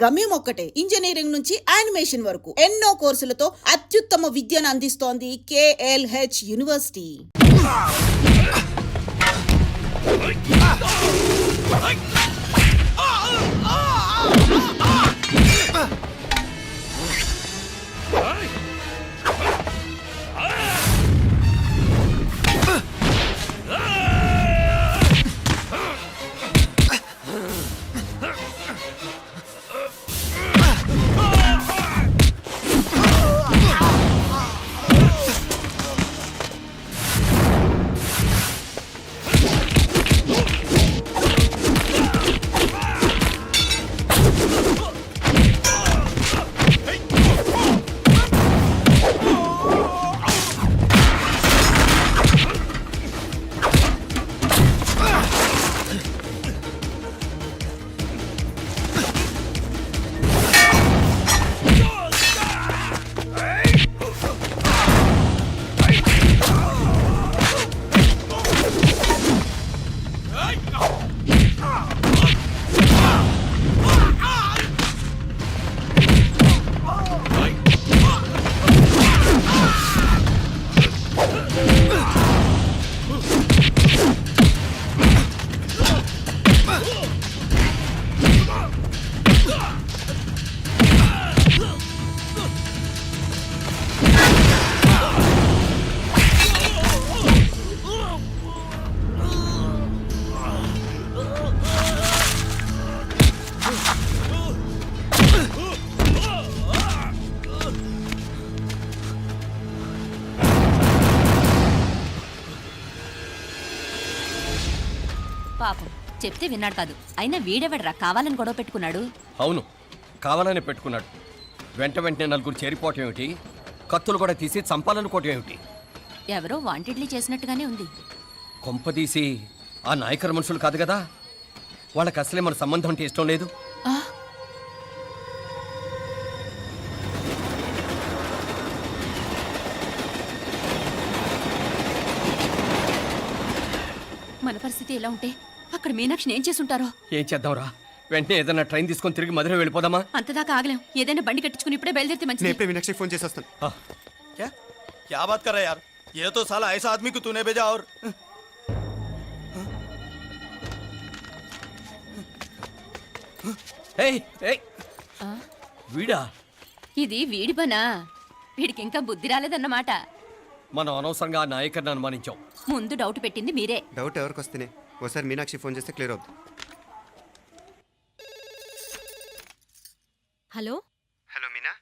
గమ్యం ఒక్కటే, ఇంజనీరింగ్ నుంచి యానిమేషన్ వరకు ఎన్నో కోర్సులతో అత్యుత్తమ విద్యను అందిస్తోంది KLH యూనివర్సిటీ. పాపం చెప్తే విన్నాడు కాదు. అయినా వీడెవడరా కావాలని గొడవ పెట్టుకున్నాడు? అవును, కావాలని పెట్టుకున్నాడు. వెంటనే నలుగురు చేరిపోవటం ఏమిటి, కత్తులు కూడా తీసి చంపాలనుకోవటం ఏమిటి? ఎవరో వాంటెడ్లీ చేసినట్టుగానే ఉంది. కొంపదీసి ఆ నాయకర్ మనుషులు కాదు కదా? వాళ్ళకి అసలే మన సంబంధం అంటే ఇష్టం లేదు. మన పరిస్థితి ఎలా ఉంటే అక్కడ మీనాక్షిని ఏం చేసుంటారో. ఏం చేద్దాంరా, వెంటనే ఏదైనా ట్రైన్ తీసుకొని తిరిగి మధుర వెళ్ళిపోదామా? అంతదాకా ఆగలేం. ఏదైనా బండి కట్టించుకుని ఇప్పుడే బయలుదేరితే మంచిది. मीनाक्षी फोन చేసి వస్తాను. क्या क्या बात कर रहा है यार? ये तो साला ऐसा आदमी को तूने भेजा और ఏయ్ ఏయ్, వీడా? ఇది వీడి పనా? వీడికి ఇంకా బుద్ధి రాలేదన్నమాట. మనం అనవసరంగా ఆ నాయకర్ని అనుమానించాం. ముందు డౌట్ పెట్టింది మీరే. డౌట్ ఎవరికి వస్తేనే ఓసారి మీనాక్షి ఫోన్ చేస్తే క్లియర్ అవుతుంది. హలో హలో మీనా,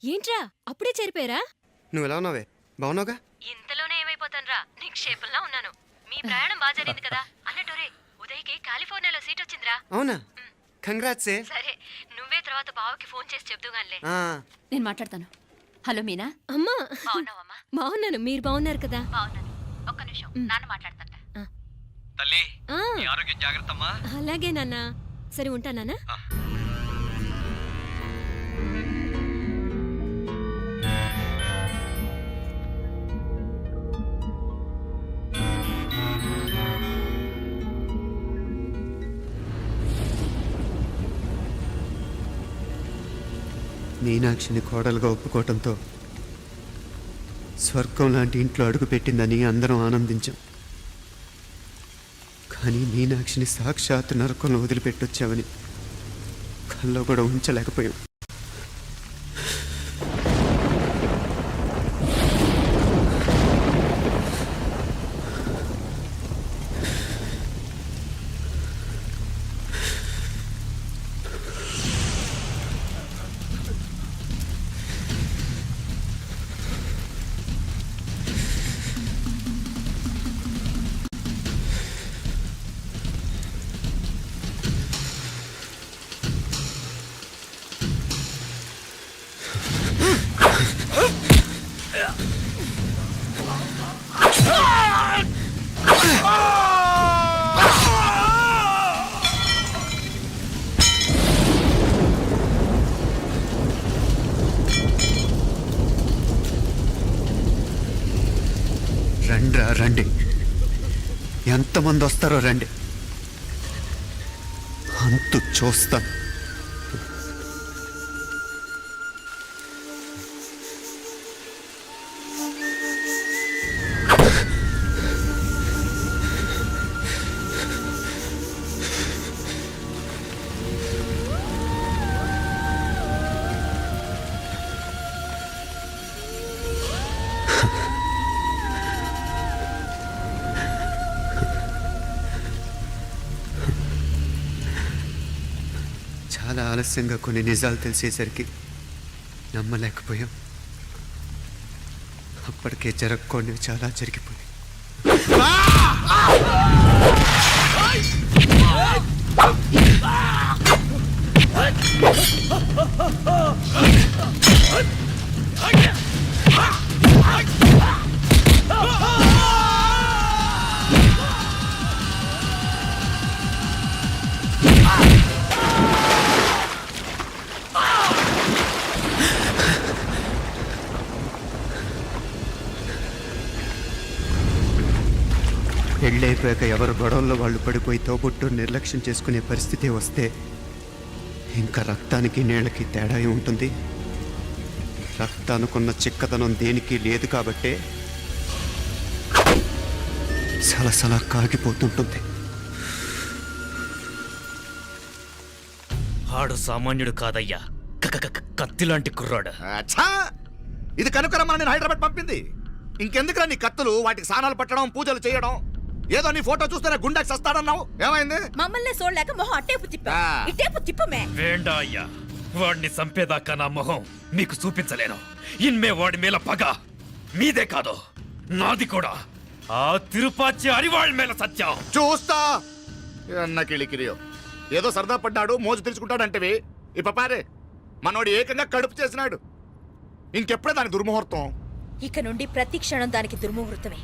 ఏంట్రా అప్పుడే చేరిపోయారా? నువ్వు ఎలా ఉన్నావే? బాగున్నావుగా? ఇంతలోనే ఏమైపోతాన్రా, నిక్షేపంలా ఉన్నాను. మీ ప్రయాణం బాగా జరిగింది కదా? అన్నట్టురే ఉదయ్కి కాలిఫోర్నియాలో సీట్ వచ్చిందిరా. అవునా? కంగ్రాట్స్. సరే, నువ్వే తర్వాత బావకి ఫోన్ చేసి చెప్దుగానిలే. ఆ నేను మాట్లాడతాను. హలో మీనా. అమ్మా బాగున్నావమ్మా? బాగున్నాను, మీరు బాగున్నారు కదా? బాగున్నాను. ఒక్క నిమిషం, నాన్న మాట్లాడతాను. తల్లి, ఆ, నీ ఆరోగ్యం జాగ్రత్తమ్మా. అలాగే నాన్న. సరే ఉంటా నాన్న. మీనాక్షిని కోడలుగా ఒప్పుకోవటంతో స్వర్గం లాంటి ఇంట్లో అడుగు పెట్టిందని అందరం ఆనందించాం. కానీ మీనాక్షిని సాక్షాత్ నరకంలో వదిలిపెట్టొచ్చామని కల్లో కూడా ఉంచలేకపోయాం. రండ్రా రండి, ఎంతమంది వస్తారో రండి, అంతు చూస్తాను. చాలా ఆలస్యంగా కొన్ని నిజాలు తెలిసేసరికి నమ్మలేకపోయాం. అప్పటికే జరగకూడనివి చాలా జరిగిపోయాయి. పెళ్ళైపోయాక ఎవరు గొడవల్లో వాళ్ళు పడిపోయి తోబుట్టు నిర్లక్ష్యం చేసుకునే పరిస్థితి వస్తే ఇంకా రక్తానికి నీళ్ళకి తేడా ఉంటుంది. రక్తానుకున్న చిక్కదనం దేనికి లేదు కాబట్టే సలసలా కాగిపోతుంటుంది. ఆడు సామాన్యుడు కాదయ్యా, కత్తిలాంటి కుర్రాడు. అచ్చా, ఇది కనుకరమ్మని నేను హైదరాబాద్ పంపింది. ఇంకెందుకురా నీ కత్తులు, వాటికి స్నానాలు పట్టడం, పూజలు చేయడం? ఏదో నీ ఫోటో చూస్తేనే గుండెకి సస్తాడన్నావు, ఏమైంది? మమ్మల్ని చూడలేక మొహం అట్టేపు తిప్పా. ఆ. ఇట్టేపు తిప్పమే. వేండా అయ్యా, వాడిని చంపేదాకా నా మొహం మీకు చూపించలేను. ఇన్మే వాడి మేల పగ మీదే కాదు, నాది కూడా. ఆ తిరుపాచి అరివాళ్ళ మేల సత్యం. చూస్తా అన్న కిళికిరియో. ఏదో సరదా పడ్డాడు, మోజు తెలుసుకుంటాడంటవి. ఈ పపారే మనోడు ఏకంగా కడుపు చేసినాడు. ఇంకెప్పుడే దాని దుర్ముహూర్తం. ఇక నుండి ప్రతి క్షణం దానికి దుర్ముహూర్తమే.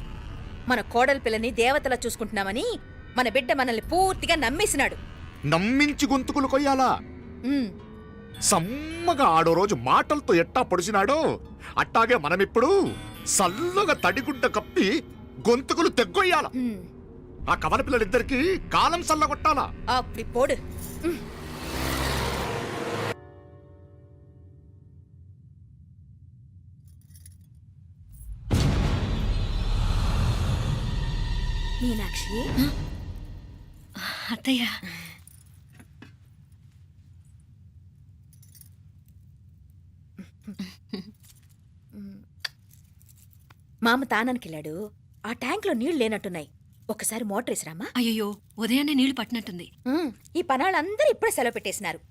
మన కోడలి పిల్లని దేవతలా చూసుకుంటున్నామని మన బిడ్డ మనల్ని పూర్తిగా నమ్మేసినాడు. నమ్మించి గొంతుకులు కొయ్యాలా? ఉమ్, సమ్మగా ఆడో రోజు మాటలతో ఎట్టా పొడిచినాడో అట్టాగే మనమిప్పుడు సల్లగా తడిగుడ్డ కప్పి గొంతుకులు తెగ్గొయ్యాల. ఉమ్. ఆ కవల పిల్లలిద్దరికి కాలం సల్లగొట్టాలా. అప్పుడు పోడు. ఉమ్. మీనాక్షి, అత్తయ్య, మామ తానానికి వెళ్ళాడు. ఆ ట్యాంక్ లో నీళ్లు లేనట్టున్నాయి. ఒకసారి మోటార్ వేసిరామా. అయ్యో ఉదయాన్నే నీళ్లు పట్టినట్టుంది. ఈ పనాళ్ళందరూ ఇప్పుడే సెలవు పెట్టేసినారు.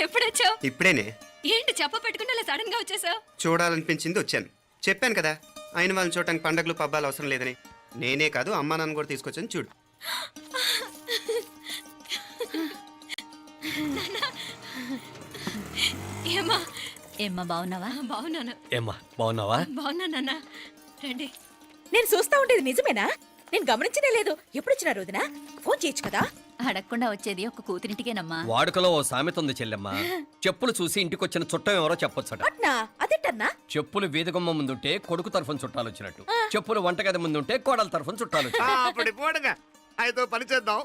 ఎప్పుడొచ్చావు? ఇప్పుడేనే ఏంటి చెప్ప పెట్టుకుంటే అలా సడన్ గా వచ్చేసావు? చూడాలనిపించింది వచ్చాను. చెప్పాను కదా, అయిన వాళ్ళని చూడటానికి పండగలు పబ్బాలు అవసరం లేదని. నేనే కాదు, అమ్మా నాన్న కూడా తీసుకొచ్చాను చూడు. ఏమా ఏమ్మా బాగున్నావా? బాగున్నాను. ఏమ్మా బాగున్నావా? బాగున్నా నాన్న, రండి. నేను చూస్తా ఉండేది నిజమేనా? నేను గమనించనే లేదు. ఎప్పుడొచ్చినా రోజున ఫోన్ చేయొచ్చు కదా. అడగకుండా వచ్చేది ఒక కూతురింటికేనమ్మా. వాడుకలో ఓ సామెత ఉంది చెల్లెమ్మ. చెప్పులు చూసి ఇంటికొచ్చిన చుట్టం ఎవరో చెప్పొచ్చట. అట్నా? అదేటన్నా? చెప్పులు వీధిగుమ్మ ముందుంటే కొడుకు తరఫున చుట్టాలు వచ్చినట్టు, చెప్పులు వంటగది ముందుంటే కోడల తరఫున చుట్టాలు వచ్చినట్టు. అప్పుడు పోడుగా అయితే పని చేద్దాం.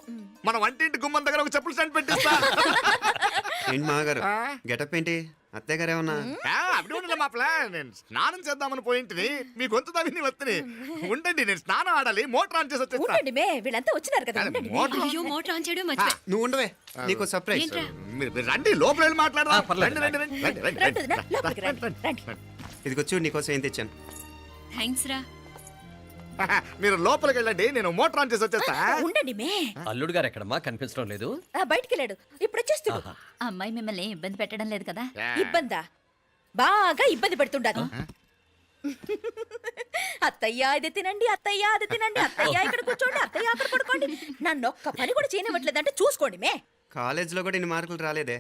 మన వంటింటి గుమ్మం దగ్గర ఒక చెప్పులు స్టాండ్ పెట్టిస్తా. ఏంటి మామగారు గెటప్ ఏంటి? అత్తయ్య గారు ఏమన్నా? అప్పుడు ఉండలే మా ప్లాన్. నేను స్నానం చేద్దామని పోయింటిని, మీ గొంతు తవ్వి వస్తుంది. ఉండండి, నేను స్నానం ఆడాలి, మోటార్ ఆన్ చేసి వచ్చేస్తా. ఉండండి మే, వీళ్ళంతా వచ్చినారు కదా. ఉండండి మే. మోటార్ అయ్యో మోటార్ ఆన్ చేయడం మర్చిపోయా. నువ్వు ఉండవే, నీకు సర్ప్రైజ్. ఏంట్రా? మీరు రండి, లోపల వెళ్ళి మాట్లాడదాం. పర్లేదు. రండి, రండి, రండి, రండి, రండి, రండి వదినా, రండి. లోపలికి రండి, రండి. ఇదిగో చూడు, నీకోసం ఏం తెచ్చాను. థ్యాంక్స్ రా. మీరు లోపలికి వెళ్ళండి, నేను మోటార్ ఆన్ చేసి వచ్చేస్తా. ఉండండి మే. అల్లుడు గారు ఎక్కడమ్మా కనిపించడం లేదు? బయటికి వెళ్ళాడు, ఇప్పుడు వచ్చేస్తాడు. ఆహా. అమ్మాయి మిమ్మల్ని ఇబ్బంది పెట్టడం లేదు కదా? ఇబ్బందా? బాగా ఇబ్బంది పెడుతుండదు. అత్తయ్య ఇది తినండి, అత్తయ్య అది తినండి, అత్తయ్య ఇక్కడ కూర్చోండి, అత్తయ్య అక్కడ పడుకోండి. నన్ను ఒక్క పని కూడా చేయనివ్వట్లేదంటే చూసుకోండి మే. కాలేజీలో కూడా ఇన్ని మార్కులు రాలేదే.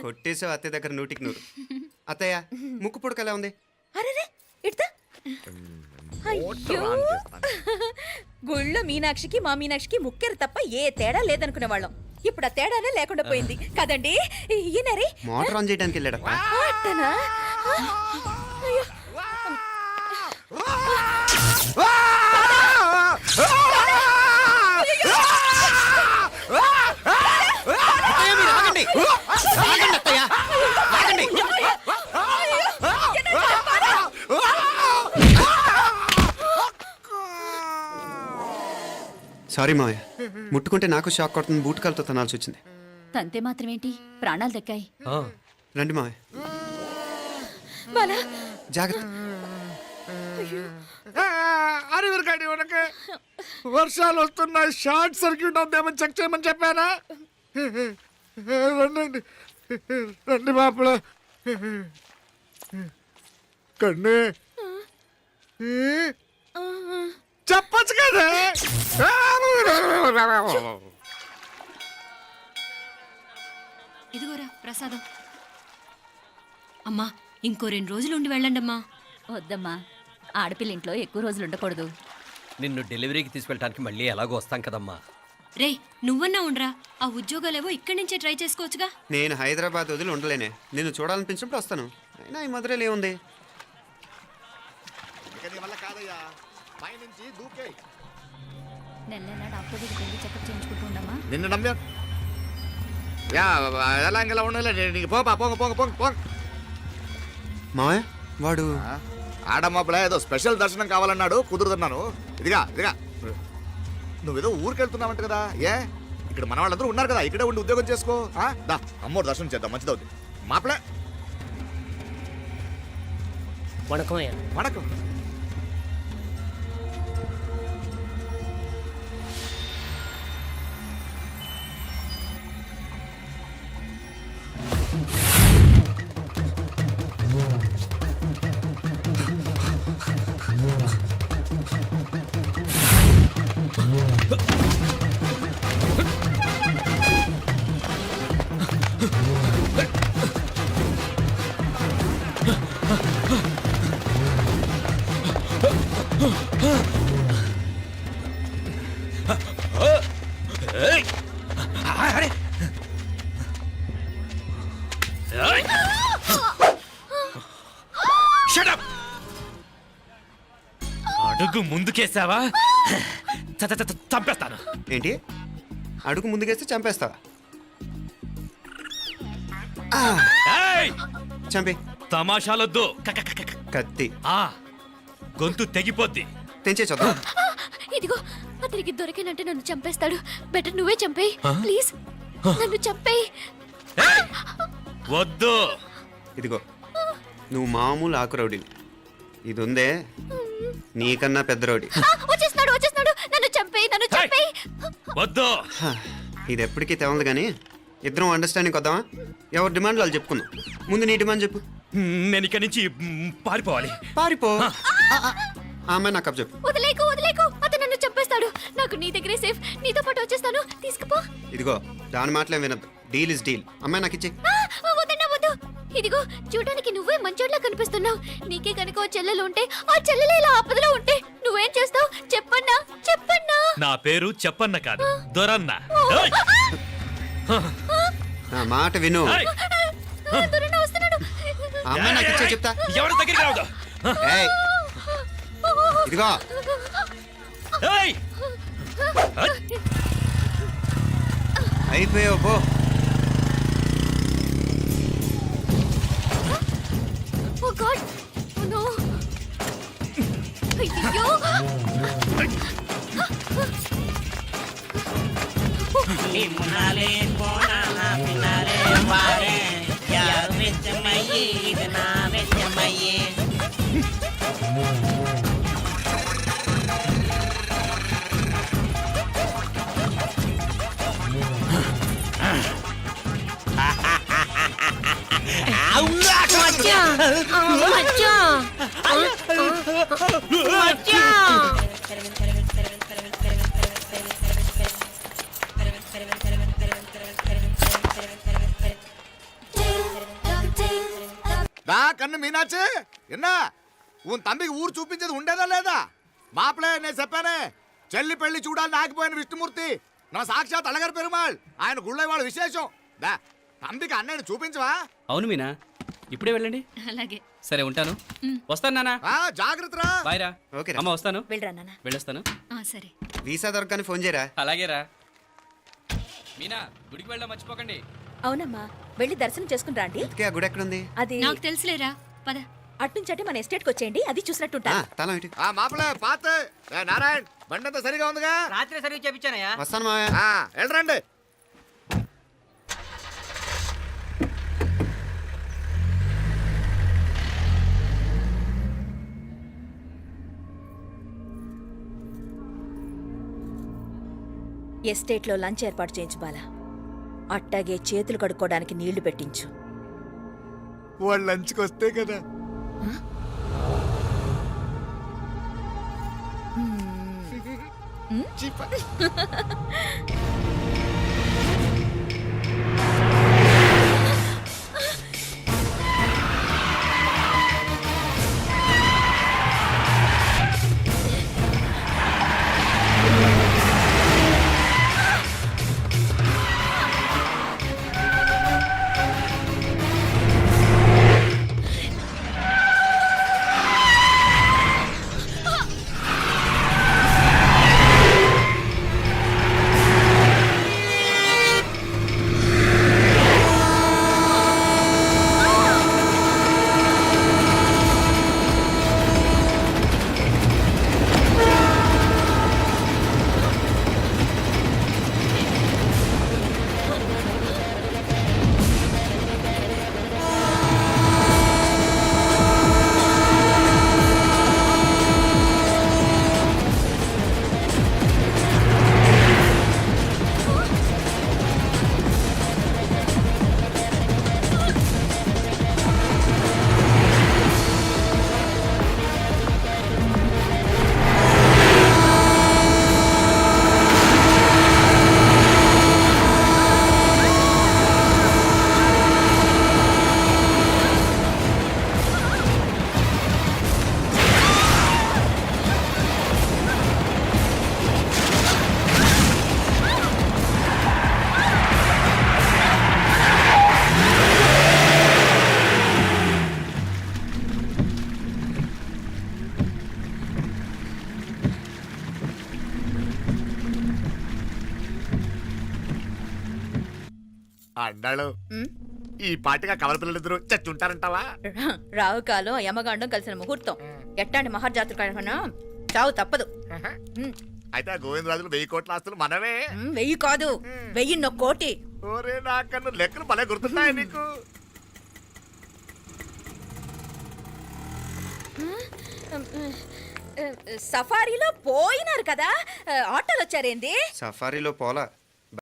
కొట్టేసావు అత్తయ్య దగ్గర 100కి 100. అత్తయ్య ముక్కు పుడక ఎలా ఉంది? అరే ఇడతా. అయ్యో, గుళ్ళో మీనాక్షికి మా మీనాక్షికి ముక్కెరు తప్ప ఏ తేడా లేదనుకునే వాళ్ళం. ఇప్పుడు ఆ తేడానే లేకుండా పోయింది కదండి ఈయనరి మోటార్ ఆన్ చేయడానికి వెళ్ళాడప్ప. అట్టనా అయ్యో. అత్తయ్య, మీరు ఆగండి. ఆగండి, అత్తయ్య. ఆగండి. సారీ మావయ్య, ముట్టుకుంటే నాకు షాక్ కొడుతుంది, బూట్ కాలుతో తనాల్సి వచ్చింది. తంతే మాత్రమేంటి ప్రాణాలు దక్కాయి. రండి మావయ్య, బాలా జాగ్రత్త. అరవిరకాడి ఉనకే వర్షాలు వస్తున్నాయి, షార్ట్ సర్క్యూట్ అవుతామని చెక్ చేయమని చెప్పానా? రండి రండి మాపల కన్ను చెప్పచ్చు కదా. ఇదిగోరా ప్రసాదం. అమ్మా ఇంకో 2 రోజులు ఉండి వెళ్ళండమ్మా. వద్దమ్మా, ఆడపిల్ల ఇంట్లో ఎక్కువ రోజులు ఉండకూడదు. నిన్ను డెలివరీకి తీసుకెళ్ళడానికి మళ్ళీ ఎలాగో వస్తాం కదమ్మా. రేయ్ నువ్వన్నా ఉండరా, ఆ ఉద్యోగాలేవో ఇక్కడి నుంచే ట్రై చేసుకోవచ్చుగా. నేను హైదరాబాద్ వదిలి ఉండలేనే, నిన్ను చూడాలనిపించినప్పుడు వస్తాను. అయినా ఈ మధురలో ఏముంది? వల్ల కాదయ్యా, పైనుంచి దూకే. నెల నెల డాక్టర్ దగ్గరికి వెళ్ళి చెకప్ చేయించుకుంటూ ఉండమ్మా. నిన్ను నమ్మా యా ఎలా ఇంకెలా ఉండాలి నీకు పోపా పోంగ పోంగ పోంగ పోంగ. మావయ్య వాడు ఆడమ్మప్పుడే ఏదో స్పెషల్ దర్శనం కావాలన్నాడు, కుదురుతున్నాను. ఇదిగా నువ్వేదో ఊరికి వెళ్తున్నావంట కదా, ఏ ఇక్కడ మన వాళ్ళందరూ ఉన్నారు కదా, ఇక్కడే ఉండి ఉద్యోగం చేసుకో. దా అమ్మోడు దర్శనం చేద్దాం, మంచిదవుద్ది. మాపలే వణకం. అడుగు ముందుకేసావా చంపేస్తాను. ఏంటి? అడుగు ముందుకేస్తే చంపేస్తావా? ఏయ్! చంపి. తమాషాలొద్దు. కత్తి ఆ గొంతు తెగిపోద్ది. తెంచే చూద్దాం. ఇదిగో అతనికి దొరికినంటే నన్ను చంపేస్తాడు. బెటర్ నువ్వే చంపేయి ప్లీజ్, నన్ను చంపేయి. ఏయ్! వద్దు. ఇదిగో నువ్వు మామూలు ఆకు రౌడీ, ఇది ఉందే నీకన్నా పెద్ద రౌడీ. వచ్చేస్తున్నాడు నన్ను చంపేయి, నన్ను చంపేయి. వద్దు. ఇది ఎప్పటికీ తెవలదు కానీ ఇద్దరం అండర్స్టాండింగ్ వద్దామా? ఎవరి డిమాండ్లు వాళ్ళు చెప్పుకుందాం. ముందు నీ డిమాండ్ చెప్పు. నేను ఇక్కడి నుంచి పారిపోవాలి. పారిపో. ఆ అమ్మాయి నాకు చెప్పు. వదిలేకు అతను నన్ను చంపేస్తాడు. నాకు నీ దగ్గరే సేఫ్, నీతో పాటు వచ్చేస్తాను, తీసుకుపో. ఇదిగో దాని మాటలే వినద్దు, డీల్ ఇస్ డీల్. అమ్మాయి నాకు ఇచ్చే. వద్దు. ఇదిగో చూడడానికి నువ్వే మంచోట్లా కనిపిస్తున్నావు. నీకే కనుక ఓ చెల్లెలు ఉంటే, ఆ చెల్లెలు ఇలా ఆపదలో ఉంటే నువ్వేం చేస్తావు చెప్పన్నా? నా పేరు చెప్పన్న కాదు, దొరన్న. ఏయ్! నా మాట విను. ఏయ్! దొరన్న వస్తున్నాడు. ఆ అమ్మాయి నాకు ఇచ్చే చెప్తా. ఎవరి దగ్గరికి రావద్దు. ఏయ్, ఇదిగో ఏయ్! అయిపోయావు పో. ఓ గాడ్ నో. అయ్యో దా కన్ను మీనాచి ఎన్నా ఉన్ తండ్రికి ఊరు చూపించేది ఉండేదా లేదా? మాపలే నేను చెప్పానే, చెల్లి పెళ్లి చూడాలని ఆగిపోయిన విష్ణుమూర్తి నా సాక్షాత్ అళగారు పెరుమాళ్. ఆయన గుళ్ళో వాళ్ళ విశేషం. దా అంబిక అన్నయ్యని చూపించవా? అవును మీనా, ఇప్పుడే వెళ్ళండి. అలాగే. సరే ఉంటాను. వస్తాను నాన్న. జాగ్రత్తరా. బాయ్ రా. ఓకే అమ్మ వస్తాను. వెళ్ళరా నాన్న. వెళ్ళొస్తాను. సరే. వీసా దొరకని ఫోన్ చేయరా. అలాగే రా. మీనా, గుడికి వెళ్ళడం మర్చిపోకండి. అవునమ్మా, వెళ్ళి దర్శనం చేసుకుని రండి. ఇంతకీ ఆ గుడి ఎక్కడుంది? అది నాకు తెలుసులేరా, పద. అట్నుంచి మన ఎస్టేట్ కి వచ్చేయండి, అది చూసినట్టుంటా. తల ఇటు. మాపలే పాత నారాయణ్ బండంతా సరిగా ఉందిగా? రాత్రి సర్వీస్ చేయించానయ్యా. వస్తాను మావయ్య. వెళ్ళరండి. ఎస్టేట్ లో లంచ్ ఏర్పాటు చేయించు బాలా. అట్టాగే చేతులు కడుక్కోవడానికి నీళ్లు పెట్టించు. వాళ్ళు లంచ్కి వస్తే కదా. చీప. అన్నాడు ఈ పాటిగా కవల పిల్లలిద్దరూ చచ్చుంటారంటావా? రావు కాలం యమగాండం కలిసిన ముహూర్తం. ఎట్టాంటి మహర్జాతృ చావు తప్పదు. అయితే ఆ గోవిందరాజులు 1000 కోట్ల ఆస్తులు మనమే. 1000 కాదు, 1001 కోటి. ఓరే నాకన్ను లెక్కలు భలే గుర్తున్నాయి నీకు. సఫారీలో పోయినారు కదా, ఆటోలు వచ్చారేంది? సఫారీలో పోలా,